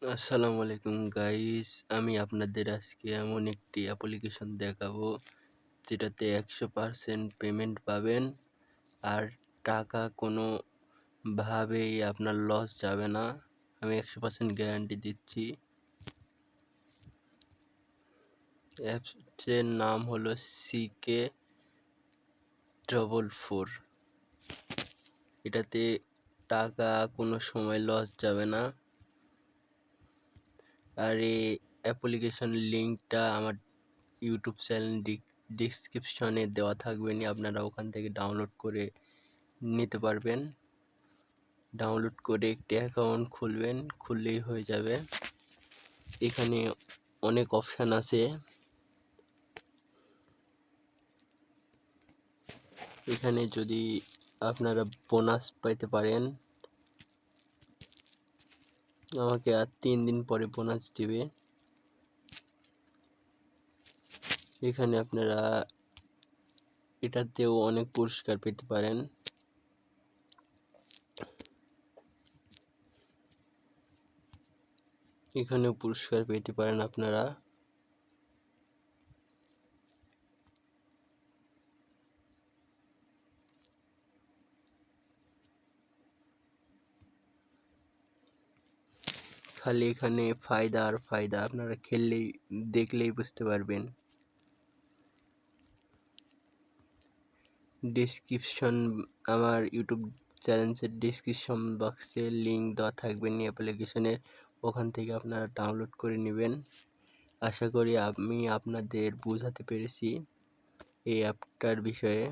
আসসালামু আলাইকুম গাইস, আমি আপনাদের আজকে এমন একটি অ্যাপ্লিকেশন দেখাবো যেটাতে 100% পেমেন্ট পাবেন আর টাকা কোনোভাবেই আপনার লস যাবে না। আমি 100% গ্যারান্টি দিচ্ছি। অ্যাপসের নাম হলো CK44। এটাতে টাকা কোনো সময় লস যাবে না। আর এই অ্যাপ্লিকেশন লিঙ্কটা আমার ইউটিউব চ্যানেল ডিসক্রিপশনে দেওয়া থাকবে, আপনারা ওখান থেকে ডাউনলোড করে নিতে পারবেন। ডাউনলোড করে একটি অ্যাকাউন্ট খুলবেন, খুললেই হয়ে যাবে। এখানে অনেক অপশান আছে। এখানে যদি আপনারা বোনাস পাইতে পারেন, আমাকে আর 3 দিন পরে বোনাস দিবে। এখানে আপনারা এটাতেও অনেক পুরস্কার পেতে পারেন। এখানেও পুরস্কার পেতে পারেন আপনারা। খালি এখানে ফায়দা আর ফায়দা, আপনারা খেললেই দেখলেই বুঝতে পারবেন। আমার ইউটিউব চ্যানেলের ডিসক্রিপশন বক্সে লিঙ্ক দেওয়া থাকবে অ্যাপ্লিকেশনের, ওখান থেকে আপনারা ডাউনলোড করে নেবেন। আশা করি আমি আপনাদের বোঝাতে পেরেছি এই অ্যাপটার বিষয়ে।